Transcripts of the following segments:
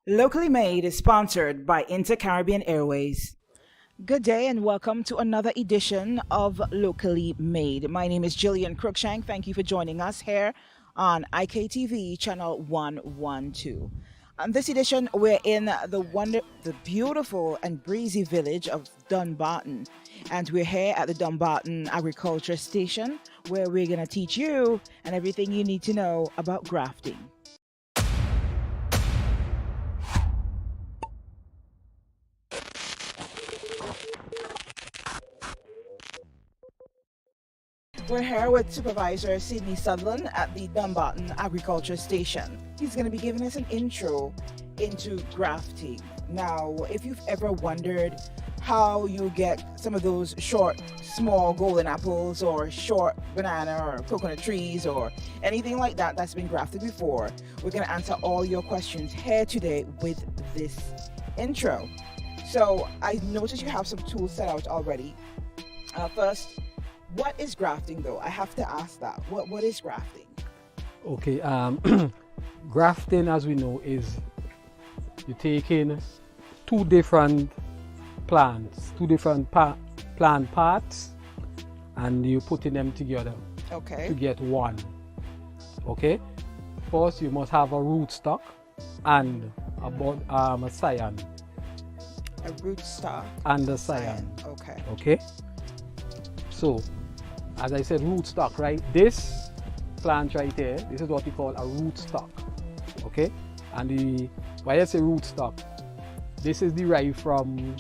Locally Made is sponsored by Inter-Caribbean Airways. Good day and welcome to another edition of Locally Made. My name is Jillian Cruikshank. Thank you for joining us here on IKTV channel 112. On this edition, we're in the beautiful and breezy village of Dumbarton, and we're here at the Dumbarton Agricultural Station, where we're going to teach you and everything you need to know about grafting. We're here with Supervisor Sidney Sutherland at the Dumbarton Agricultural Station. He's going to be giving us an intro into grafting. Now, if you've ever wondered how you get some of those short, small golden apples or short banana or coconut trees or anything like that that's been grafted before, we're going to answer all your questions here today with this intro. So I noticed you have some tools set out already. First, what is grafting though? I have to ask that. What is grafting? Okay, grafting, as we know, is you take in two different plants, two different plant parts, and you putting them together to get one. Okay, first you must have a rootstock and a scion. A rootstock and a scion. Okay. So, as I said, rootstock, right? This plant right here, this is what we call a rootstock. Okay? And why I say rootstock, this is derived from,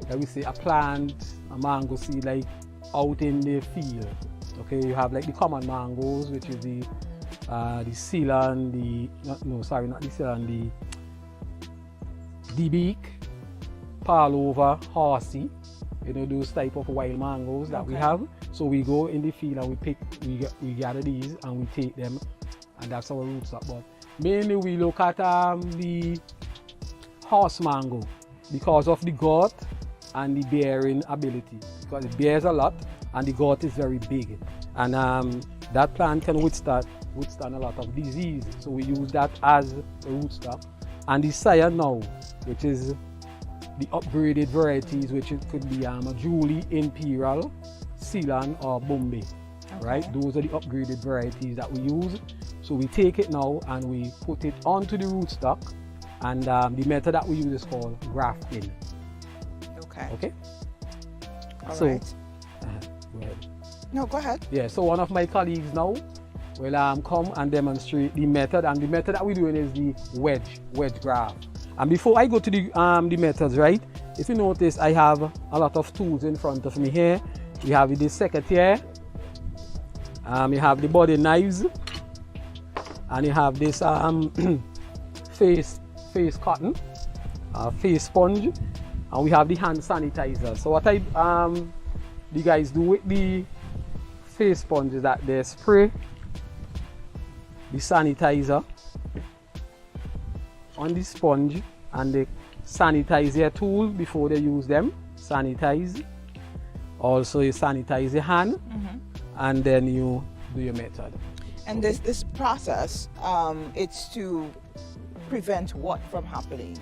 let me say, a plant, a mango seed, like out in the field. Okay, you have like the common mangoes, which is the Ceylon, not the Ceylon, the beak, Parlover, horsey. You know, those type of wild mangoes that we have. So we go in the field and we gather these and we take them, and that's our rootstock. But mainly we look at the horse mango because of the gut and the bearing ability, because it bears a lot and the gut is very big, and that plant can withstand a lot of disease. So we use that as a rootstock. And the scion now, which is the upgraded varieties, which could be a Julie, Imperial, Ceylon, or Bombay. Right? Those are the upgraded varieties that we use. So we take it now and we put it onto the rootstock, and the method that we use is called grafting. Okay. All so, right. Go ahead. No, go ahead. Yeah. So one of my colleagues now will come and demonstrate the method, and the method that we're doing is the wedge graft. And before I go to the methods, right, if you notice, I have a lot of tools in front of me here. We have the secateur, you have the body knives, and you have this face cotton, face sponge, and we have the hand sanitizer. So what the guys do with the face sponge is that they spray the sanitizer on the sponge, and they sanitize their tool before they use them. Sanitize. Also, you sanitize your hand, and then you do your method. And this process, it's to prevent what from happening?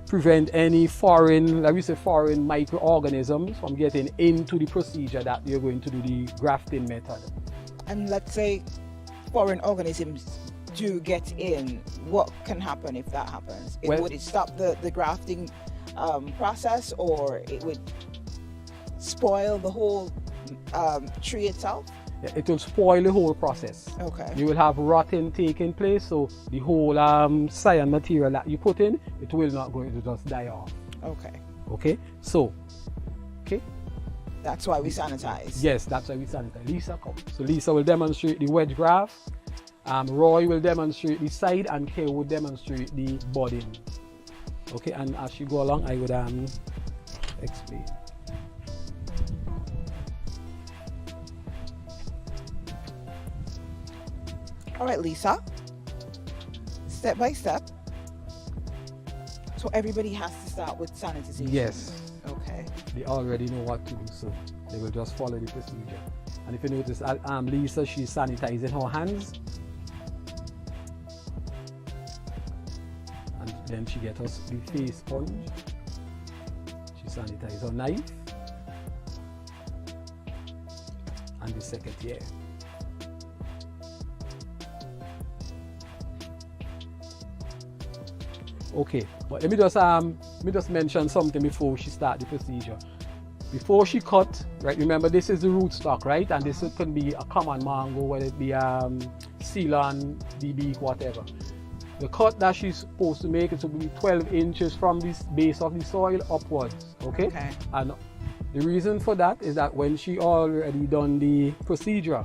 Prevent any foreign, like we say, foreign microorganisms from getting into the procedure that you're going to do the grafting method. And let's say foreign organisms do get in, what can happen if that happens? Would it stop the grafting process, or it would spoil the whole tree itself? Yeah, it will spoil the whole process. Okay. You will have rotting taking place, so the whole scion material that you put in, it will not go, it will just die off. Okay. So, that's why we sanitize. Yes, that's why we sanitize. Lisa, come. So Lisa will demonstrate the wedge graft. Roy will demonstrate the side, and Kay will demonstrate the budding. Okay, and as you go along, I would explain. All right, Lisa. Step by step. So everybody has to start with sanitization. Yes. Okay. They already know what to do, so they will just follow the procedure. And if you notice, Lisa, she's sanitizing her hands. And then she gets us the face sponge. She sanitizes her knife. And the secateur. Okay, but let me just mention something before she start the procedure. Before she cut, right? Remember, this is the rootstock, right? And this can be a common mango, whether it be Ceylon, DB, whatever. The cut that she's supposed to make is to be 12 inches from this base of the soil upwards. Okay? And the reason for that is that when she already done the procedure,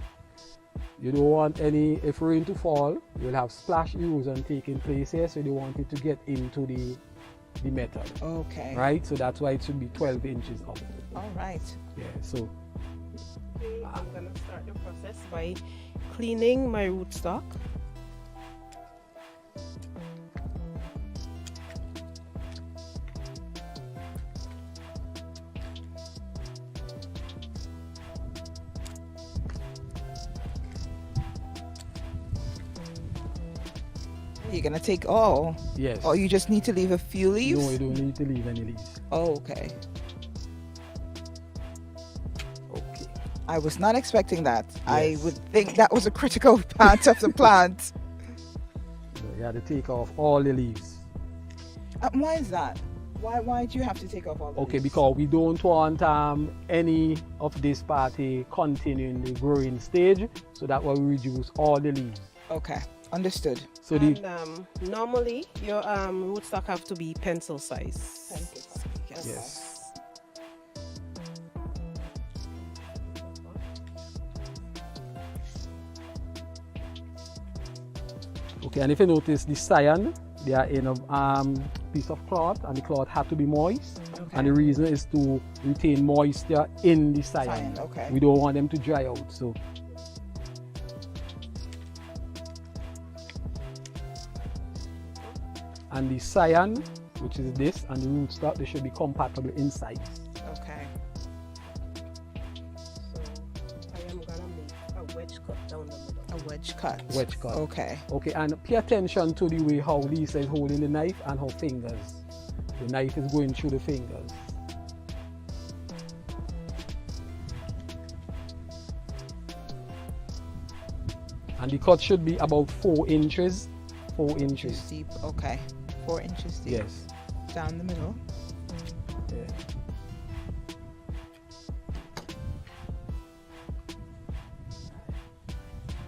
you don't want any, if rain to fall, you'll have splash erosion taking place here, so you don't want it to get into the metal. Okay. Right? So that's why it should be 12 inches up. All right. Yeah, so. I'm going to start the process by cleaning my rootstock. You're gonna take all? Yes. Or you just need to leave a few leaves? No, you don't need to leave any leaves. Oh, okay. Okay. I was not expecting that. Yes. I would think that was a critical part of the plant. So you have to take off all the leaves. Why is that? Why do you have to take off all the Okay, leaves? because we don't want any of this party continuing the growing stage, so that will reduce all the leaves. Okay, understood. So Normally your rootstock have to be pencil size. Pencil size. yes. Okay, and if you notice the cyan, they are in a piece of cloth, and the cloth have to be moist. Okay. And the reason is to retain moisture in the cyan. Okay. We don't want them to dry out. So. And the cyan, which is this, and the rootstock, they should be compatible in size. Okay. So I am gonna make a wedge cut down the middle. A wedge cut. Wedge cut. Okay. Okay, and pay attention to the way how Lisa is holding the knife and her fingers. The knife is going through the fingers. And the cut should be about 4 inches. 4 inches. Deep. Okay. 4 inches deep. Yes. Down the middle. Yeah.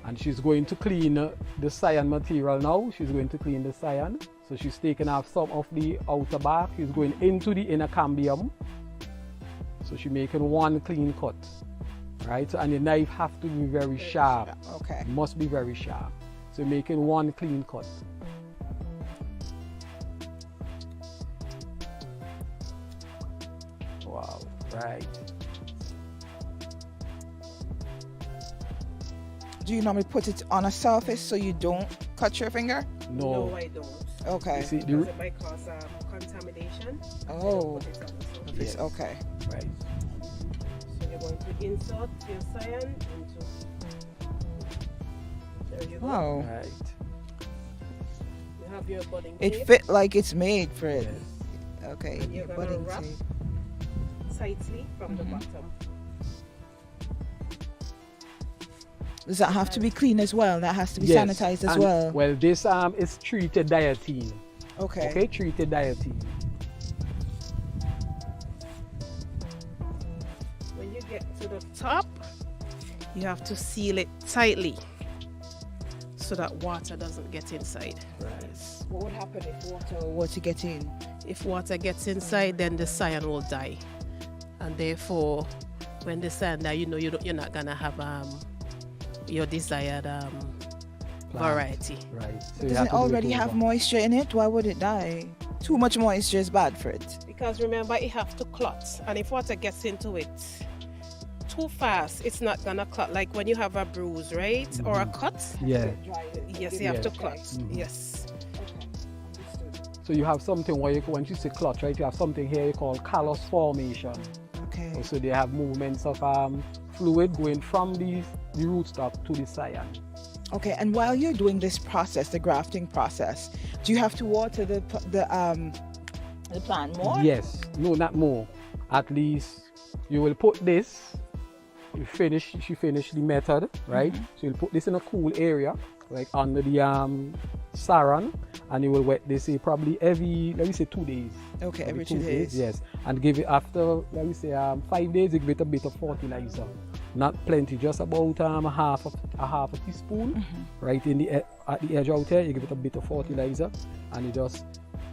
And she's going to clean the cyan material now. She's going to clean the cyan. So she's taking off some of the outer bark. She's going into the inner cambium. So she's making one clean cut. Right? So, and the knife have to be very sharp. Okay. It must be very sharp. So making one clean cut. Wow, right. Do you normally put it on a surface so you don't cut your finger? No, I don't. Okay. You see, Because it might cause contamination. Oh. Put it on the surface. Yes. Okay. Right. So you're going to insert your cyan into. There you go. Wow. Right. You have your budding It tape fit like it's made for it. Yes. Okay. And you're gonna budding wrap tape. tightly from the Mhm. bottom. Does that have to be clean as well? That has to be Yes, sanitized as and, well. Well, this is treated dietine. Okay. Okay, treated dietine. When you get to the top, you have to seal it tightly so that water doesn't get inside. Right. What would happen if water were to get in? If water gets inside, then the cyan will die, and therefore, when the cyan die, you're not gonna have your desired variety. Right. So you Does have it to do already have over. moisture in it? Why would it die? Too much moisture is bad for it. Because remember, it have to clot, and if water gets into it too fast, it's not gonna clot. Like when you have a bruise, right, or a cut. Yeah. Yes, you have to Yes. clot. Mhm. Yes. Okay. Understood. So you have something where when you say clot, right, you have something here you call callus formation. Okay. So they have movements of fluid going from the rootstock to the scion. Okay, and while you're doing this process, the grafting process, do you have to water the plant more? Yes, no, not more. At least you will put this. She finished the method, right? So you'll put this in a cool area, like under the saran, and you will wet this probably every, let me say 2 days. Okay, every 2 days. Yes, and give it after, let me say 5 days. You give it a bit of fertilizer, not plenty, just about a half a teaspoon, right in at the edge out here. You give it a bit of fertilizer, and you just,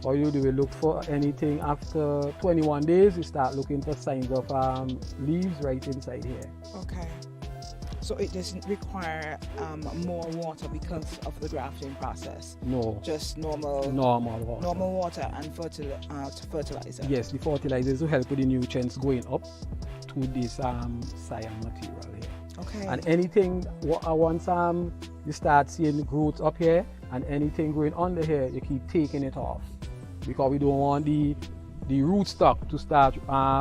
all you do is look for anything after 21 days. You start looking for signs of leaves right inside here. Okay. So it doesn't require more water because of the grafting process? No. Just normal water. Normal water and fertilizer? Yes, the fertilizers will help with the nutrients going up to this scion material here. Okay. And anything, once you start seeing growth up here, and anything growing under here, you keep taking it off, because we don't want the rootstock to start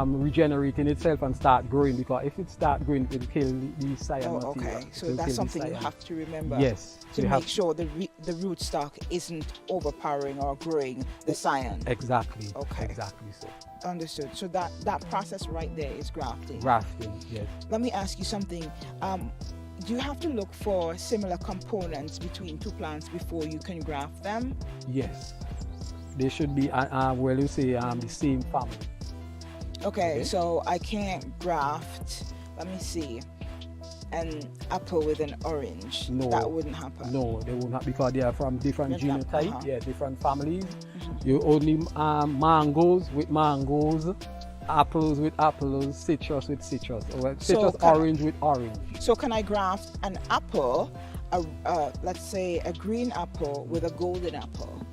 regenerating itself and start growing, because if it starts growing, it will kill the scion material. Okay, so that's something you have to remember. Yes. To make sure the rootstock isn't overpowering or growing the scion. Exactly. Okay. Exactly so. Understood. So that process right there is grafting. Grafting, yes. Let me ask you something. Do you have to look for similar components between two plants before you can graft them? Yes. They should be, the same family. Okay, so I can't graft, let me see, an apple with an orange. No. That wouldn't happen. No, they won't happen, because they are from different genotypes, different families. You only mangoes with mangoes, apples with apples, citrus with citrus, or citrus orange with orange. So can I graft an apple, let's say a green apple with a golden apple?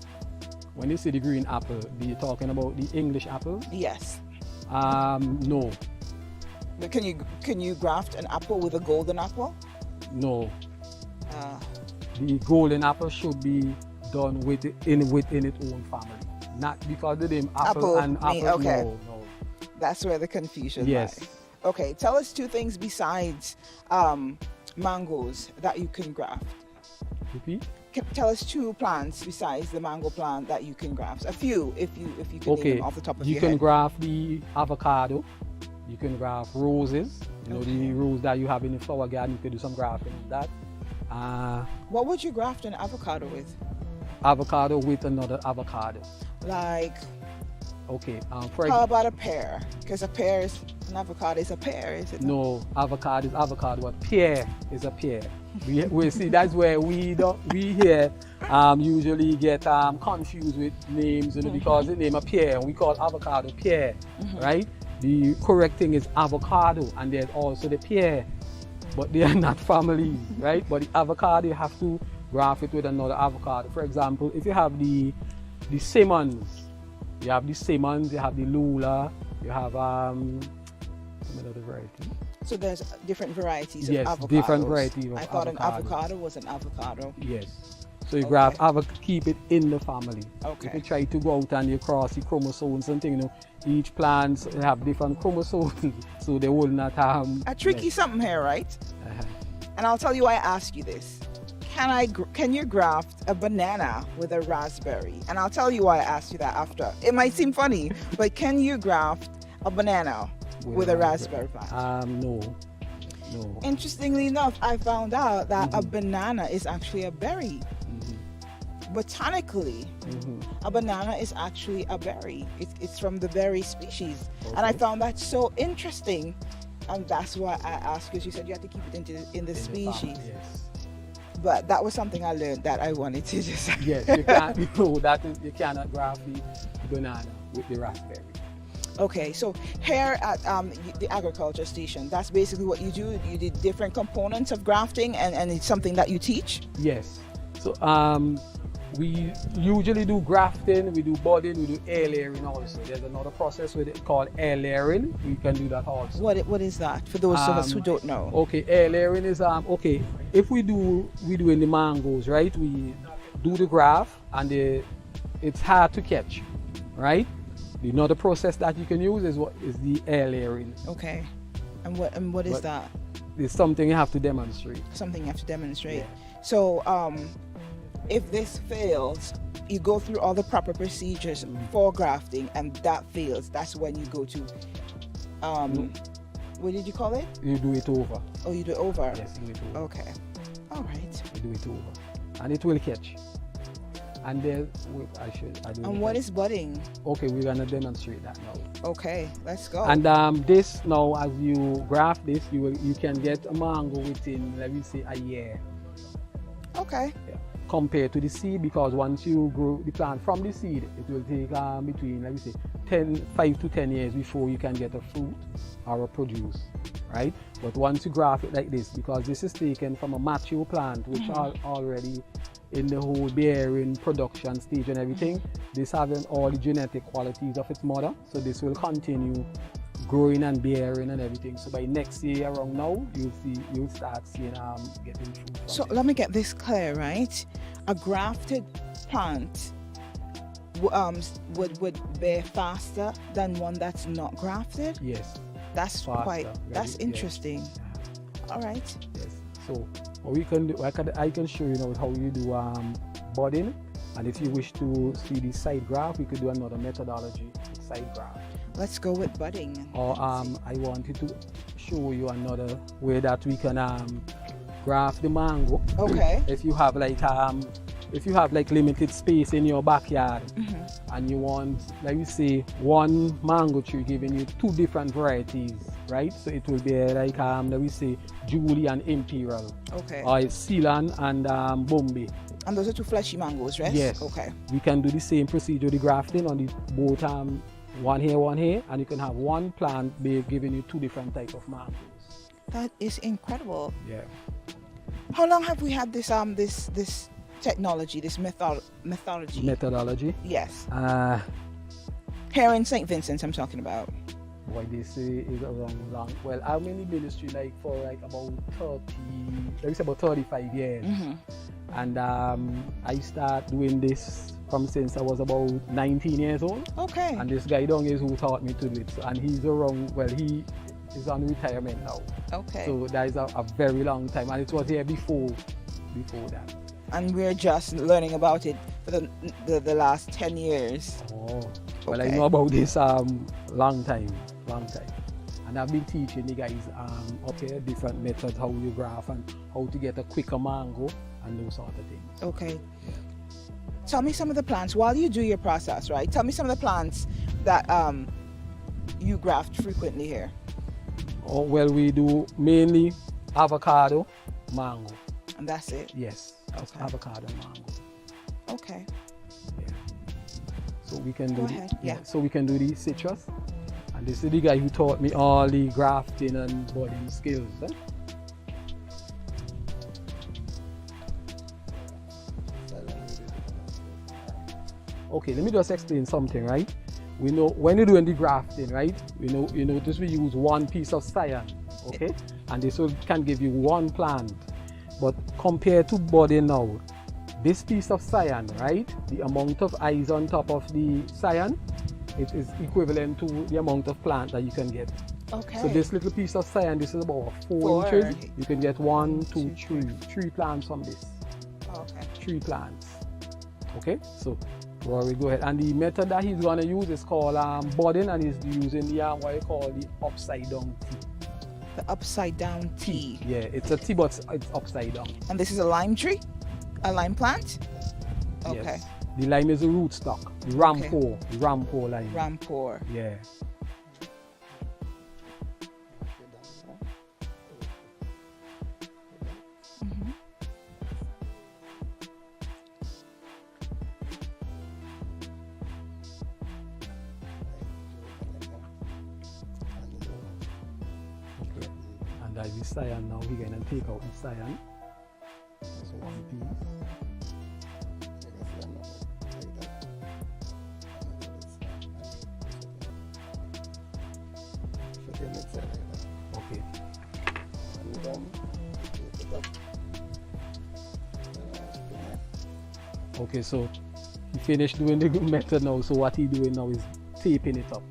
When you say the green apple, are you talking about the English apple? Yes. No. But can you graft an apple with a golden apple? No. The golden apple should be done within its own family, not because the name apple and apple. Okay. No. That's where the confusion lies. Okay, tell us two things besides mangoes that you can graft. Repeat? Tell us two plants besides the mango plant that you can graft. A few, if you can name them off the top of your head. You can graft the avocado. You can graft roses. You know, the rose that you have in the flower garden. You can do some grafting with that. What would you graft an avocado with? Avocado with another avocado. Like. Okay. How about a pear? Because an avocado is a pear, is it? No, avocado is avocado, but pear is a pear. We see that's where we here usually get confused with names, because the name a pear and we call avocado pear, right? The correct thing is avocado, and there's also the pear, but they are not families, right? But the avocado, you have to graft it with another avocado. For example, if you have the Simmons, you have the Simmons, you have the Lula, you have another variety. So there's different varieties of avocados. Yes, different varieties of I thought an avocado was an avocado. Yes. So you keep it in the family. Okay. If you try to go out and you cross the chromosomes and things, each plant have different chromosomes, so they will not have... A tricky something here, right? And I'll tell you why I ask you this. Can you graft a banana with a raspberry? And I'll tell you why I asked you that after. It might seem funny, but can you graft a banana with a raspberry plant? No. Interestingly enough, I found out that a banana is actually a berry. Botanically, a banana is actually a berry. It's from the berry species. And I found that so interesting. And that's why I asked, because you said you had to keep it in the species. Yes. But that was something I learned that I wanted to just... Yes, you can't. You cannot graft the banana with the raspberry. Okay, so here at the agriculture station, that's basically what you do. You did different components of grafting, and it's something that you teach? Yes. So we usually do grafting, we do budding, we do air layering also. There's another process with it called air layering. We can do that also. What is that for those of us who don't know? Okay, air layering is if we do in the mangoes, right? We do the graft, and it's hard to catch, right? Another process that you can use is the air layering. Okay, and what is that? it's something you have to demonstrate. Something you have to demonstrate. Yeah. So, if this fails, you go through all the proper procedures for grafting, and that fails. That's when you go to, what did you call it? You do it over. Oh, you do it over? Yes, you do it over. Okay. All right. You do it over. And it will catch. And then, And what is budding? Okay, we're going to demonstrate that now. Okay, let's go. And this now, as you graft this, you can get a mango within, let me say, a year. Okay. Yeah. Compared to the seed, because once you grow the plant from the seed, it will take between, let me say, 5 to 10 years before you can get a fruit or a produce, right? But once you graft it like this, because this is taken from a mature plant, which are already in the whole bearing production stage and everything, this having all the genetic qualities of its mother, so this will continue growing and bearing and everything. So by next year around now, you'll start seeing getting fruit. So let me get this clear, right? A grafted plant would bear faster than one that's not grafted. Yes. That's faster, that's interesting. Yes. All right. Yes. So what we can do, I can show you now how you do budding, and if you wish to see the side graft, we could do another methodology, side graft. Let's go with budding. Or I wanted to show you another way that we can graft the mango. Okay. If you have like limited space in your backyard, and you want, like you say, one mango tree giving you 2 different varieties, right? So it will be like let me say Julie and Imperial. Okay. Or Ceylon and Bombay. And those are 2 fleshy mangoes, right? Yes. Okay. We can do the same procedure, the grafting on the both one here, and you can have one plant giving you 2 different types of mangoes. That is incredible. Yeah. How long have we had this this technology, this methodology? Methodology? Yes. Here in St. Vincent, I'm talking about. What they say is around long. Well, I'm in the ministry for about 35 years. And I start doing this from since I was about 19 years old. Okay. And this guy down is who taught me to do it. And he's around, well, he is on retirement now. Okay. So that is a very long time. And it was here before that. And we're just learning about it for the last 10 years. Oh, well, okay. I know about this long time. And I've been teaching the guys up here different methods, how you graft and how to get a quicker mango and those sort of things. Okay. Yeah. Tell me some of the plants, while you do your process, right? Tell me some of the plants that you graft frequently here. Oh, well, we do mainly avocado, mango. And that's it? Yes, okay. Avocado and mango. Okay. Yeah. So we can do Go ahead. Yeah. So we can do the citrus. And this is the guy who taught me all the grafting and budding skills. Okay, let me just explain something, right? We know when you're doing the grafting, right? You notice we use 1 piece of cyan, okay? And this can give you 1 plant. But compared to budding now, this piece of cyan, right? The amount of eyes on top of the cyan, it is equivalent to the amount of plant that you can get. Okay. So this little piece of cyan, this is about 4 inches. You can get 1, 2, 3 plants from this. Okay. 3 plants. Okay, so we go ahead. And the method that he's going to use is called budding, and he's using the what you call the upside down tea. The upside down tea. Yeah, it's a tea, but it's upside down. And this is a lime tree? A lime plant? Okay. Yes. The lime is a rootstock. The rampor. Okay. The rampor lime. Rampor. Yeah. Okay. And that's the cyan now. We're going to take out the cyan. That's 1 piece. Okay. Okay, so he finished doing the method now, so what he's doing now is taping it up.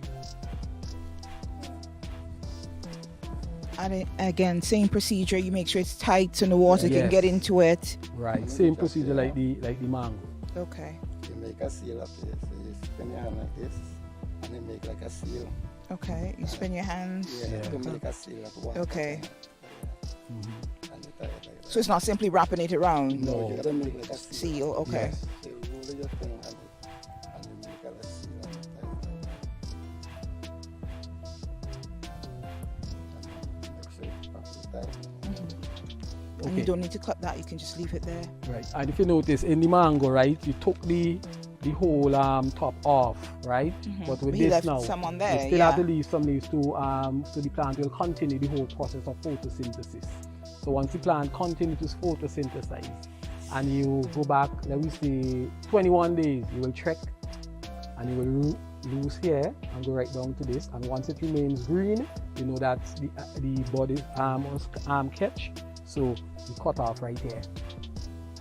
And again, same procedure. You make sure it's tight so the water can get into it. Right. Same procedure like the mango. Okay. You make a seal up here, so you spin your hand like this, and then make like a seal. Okay. You spin your hands. Yeah, to make a seal at one. Okay. And you tie it like that. So it's not simply wrapping it around. No, you gotta make like a seal. Seal. Okay. Yes. So you roll your thing and you make a seal and you tie it like that. And make sure it's properly tied. And you don't need to cut that. You can just leave it there. Right. And if you notice in the mango, right, you took the whole top off, right? But with He this left now, some on you there. still Yeah. have to leave some leaves to so the plant will continue the whole process of photosynthesis. So once the plant continues to photosynthesize, and you go back, let me say 21 days, you will check, and you will loose here and go right down to this. And once it remains green, you know that the body was catch. So you cut off right here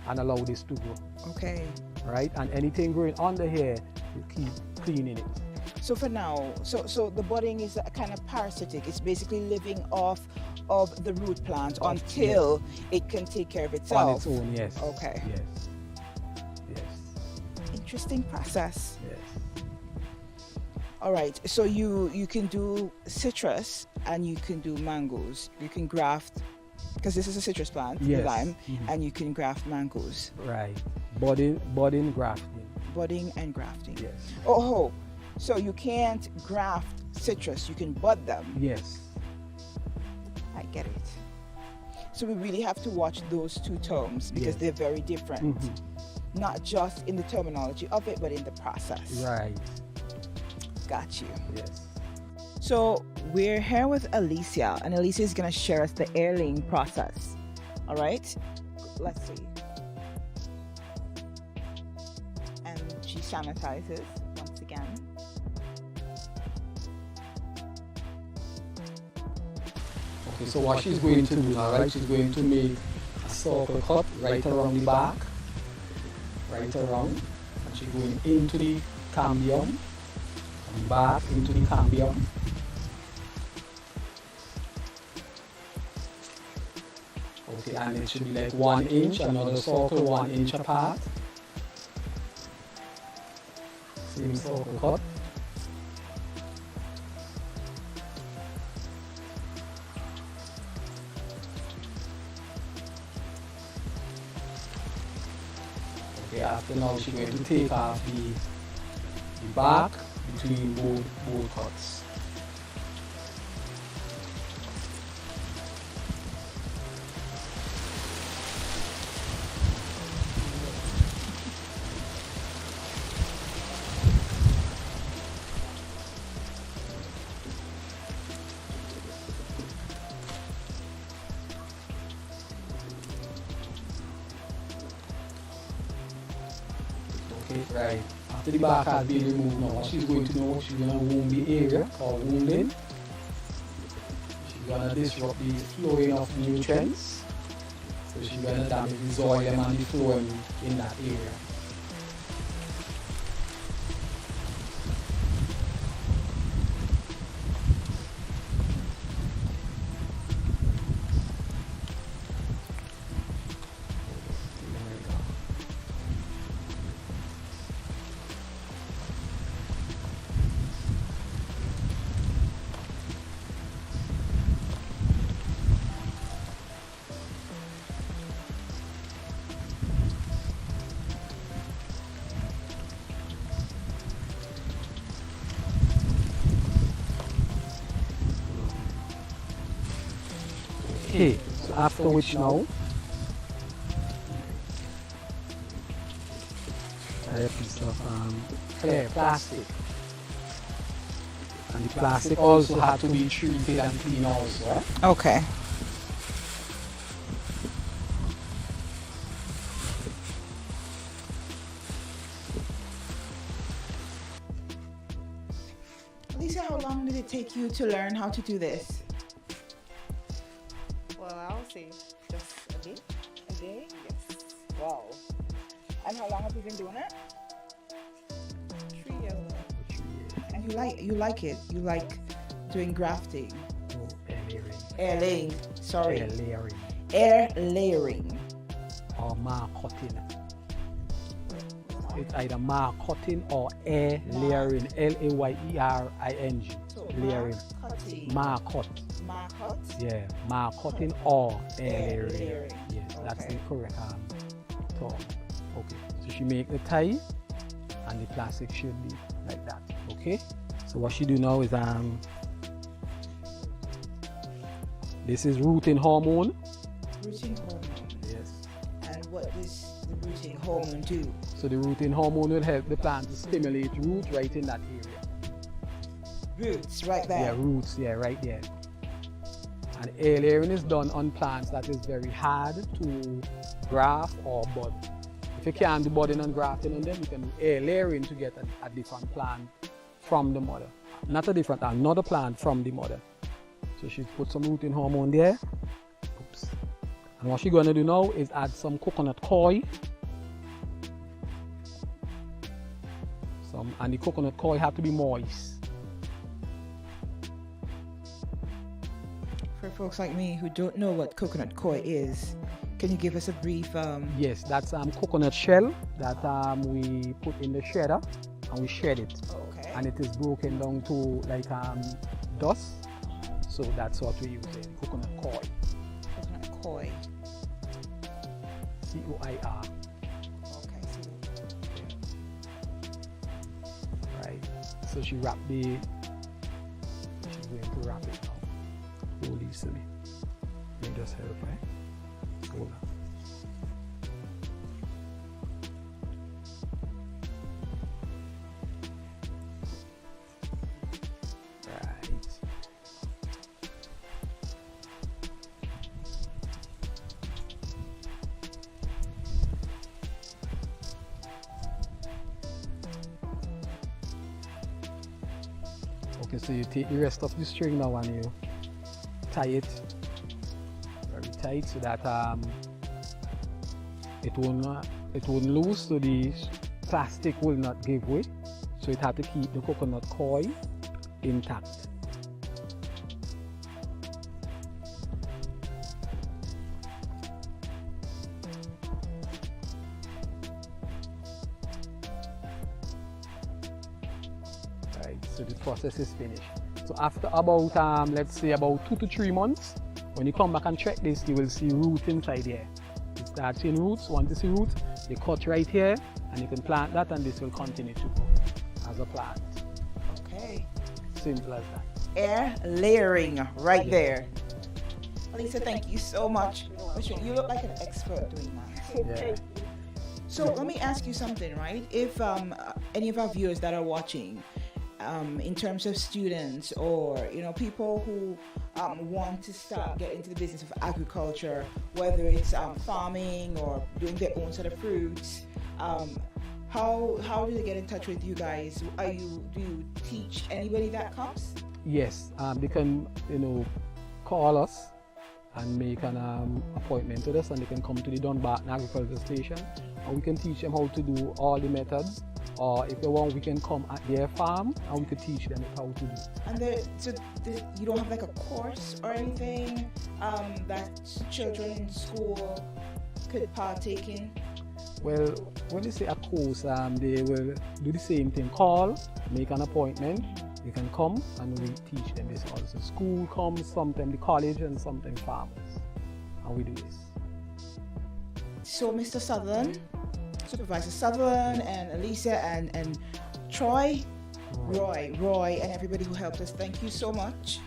and allow this to grow. Okay. Right, and anything growing under here, you keep cleaning it. So for now, so the budding is a kind of parasitic. It's basically living off of the root plant until it can take care of itself. On its own, yes. Okay. Yes. Yes. Interesting process. Yes. All right. So you can do citrus and you can do mangoes. You can graft, because this is a citrus plant, the Yes. lime, and you can graft mangoes. Right. Budding, grafting. Budding and grafting. Yes. Oh, so you can't graft citrus. You can bud them. Yes. I get it. So we really have to watch those two terms because they're very different. Not just in the terminology of it, but in the process. Right. Got you. Yes. So we're here with Alicia, and Alicia is going to share us the airlaying process. All right? Let's see. And she sanitizes once again. Okay, so what she's going to do now, right? She's going to make a circle cut right around the back, right around, and she's going into the cambium, and back into the cambium. Okay, and it should be like 1 inch, another circle 1 inch apart. Same circle cut. Okay, after now she's going to take off the back between both cuts. Okay, right. After the back has been removed now, what she's going to do, she's going to wound the area called wounding. She's going to disrupt the flowing of nutrients. So she's going to damage the xylem and the phloem in that area. Okay, so after which now, a piece of clear plastic. And the plastic also had to be treated and cleaned also. Eh? Okay. Alicia, how long did it take you to learn how to do this? Well, I'll say just a day. A day? Yes. Wow. And how long have you been doing it? 3 years now. And you like it? You like doing grafting? Oh, and earring. Air laying. Sorry. Air layering. Air layering. Or marcotting. It's either marcotting or air layering. Layering. So Layering. Marcot. Marcot. Yeah, marcotting or air layering. layering. Yes, that's the Okay. correct term. Okay, so she make the tie and the plastic should be like that. Okay, so what she do now is this is rooting hormone. Rooting hormone. Yes. And what does the rooting hormone do? So the rooting hormone will help the plant to stimulate root right in that area. Roots, right there. Yeah, roots, yeah, right there. And air layering is done on plants that is very hard to graft or bud. If you can't do budding and grafting on them, you can do air layering to get a different plant from the mother. Not a different, another plant from the mother. So she put some rooting hormone there. Oops. And what she's going to do now is add some coconut coir. And the coconut coir have to be moist. For folks like me who don't know what coconut coir is, can you give us a brief? Yes, that's coconut shell that we put in the shredder and we shred it. Okay. And it is broken down to like dust. So that's what we use in coconut coir. Coconut coir. C-O-I-R. Okay. Right. So she wrapped she's going to wrap it now. Hold easily. Let me just help, right? Hold on. Right. Okay, so you take the rest of the string now and you tie it very tight so that it won't lose, so the plastic will not give way. So it has to keep the coconut coir intact. Right, so the process is finished. So after about, let's say about 2 to 3 months, when you come back and check this, you will see root inside here. It starts in roots. Once you see root, you cut right here and you can plant that and this will continue to grow as a plant. Okay. Simple as that. Air layering right Yeah. there. Lisa, thank you so much. You look like an expert doing that. Yeah. So let me ask you something, right? If any of our viewers that are watching, in terms of students or people who want to get into the business of agriculture, whether it's farming or doing their own sort of fruits, how do they get in touch with you guys? Do you teach anybody that comes? Yes, they can call us and make an appointment with us, and they can come to the Dumbarton Agricultural Station, and we can teach them how to do all the methods. Or if they want, we can come at their farm and we could teach them how to do. And you don't have like a course or anything that children in school could partake in? Well, when you say a course, they will do the same thing. Call, make an appointment. You can come and we teach them this also. School comes, sometimes the college, and sometimes farmers. And we do this. So Mr. Sutherland, Supervisor Sutherland and Elisa and Roy, and everybody who helped us, thank you so much.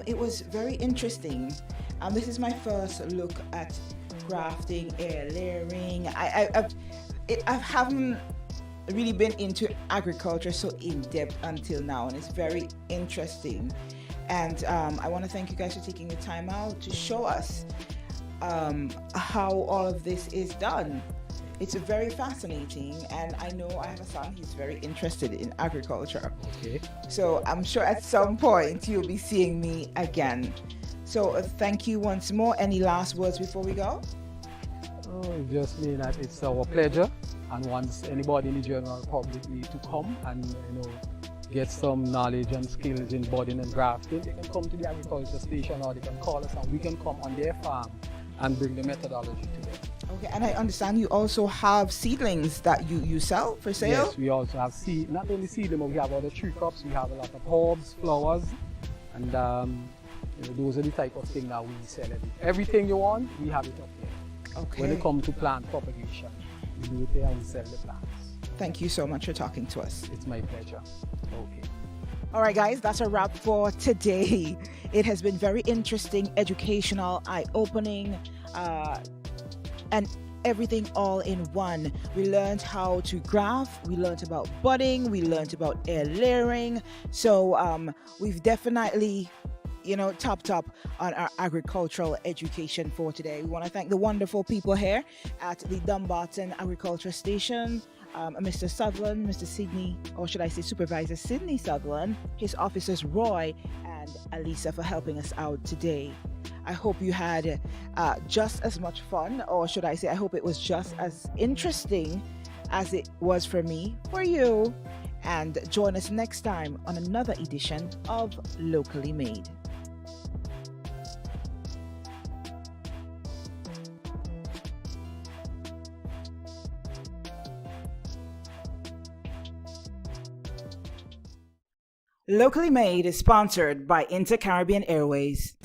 It was very interesting. This is my first look at grafting, air layering. I haven't really been into agriculture so in depth until now, and it's very interesting. And I want to thank you guys for taking the time out to show us how all of this is done. It's very fascinating, and I know I have a son, he's very interested in agriculture. Okay. So I'm sure at some point you'll be seeing me again. So thank you once more. Any last words before we go? Oh, it just means that it's our pleasure, and once anybody in the general public need to come and get some knowledge and skills in budding and grafting, they can come to the agriculture station or they can call us and we can come on their farm and bring the methodology to them. Okay, and I understand you also have seedlings that you sell for sale? Yes, we also have seed, not only seedling, but we have other tree crops. We have a lot of herbs, flowers, and you know, those are the type of thing that we sell. Everything you want, we have it up there. Okay. When it comes to plant propagation, we do it there and we sell the plants. Thank you so much for talking to us. It's my pleasure. Okay. All right, guys, that's a wrap for today. It has been very interesting, educational, eye-opening, and everything all in one. We learned how to graft, we learned about budding, we learned about air layering. So we've definitely, you know, topped up on our agricultural education for today. We want to thank the wonderful people here at the Dumbarton Agricultural Station. Mr. Sutherland, Mr. Sydney, or should I say Supervisor Sydney Sutherland, his officers Roy and Alisa for helping us out today. I hope you had just as much fun, or should I say, I hope it was just as interesting as it was for me, for you. And join us next time on another edition of Locally Made. Locally Made is sponsored by Inter-Caribbean Airways.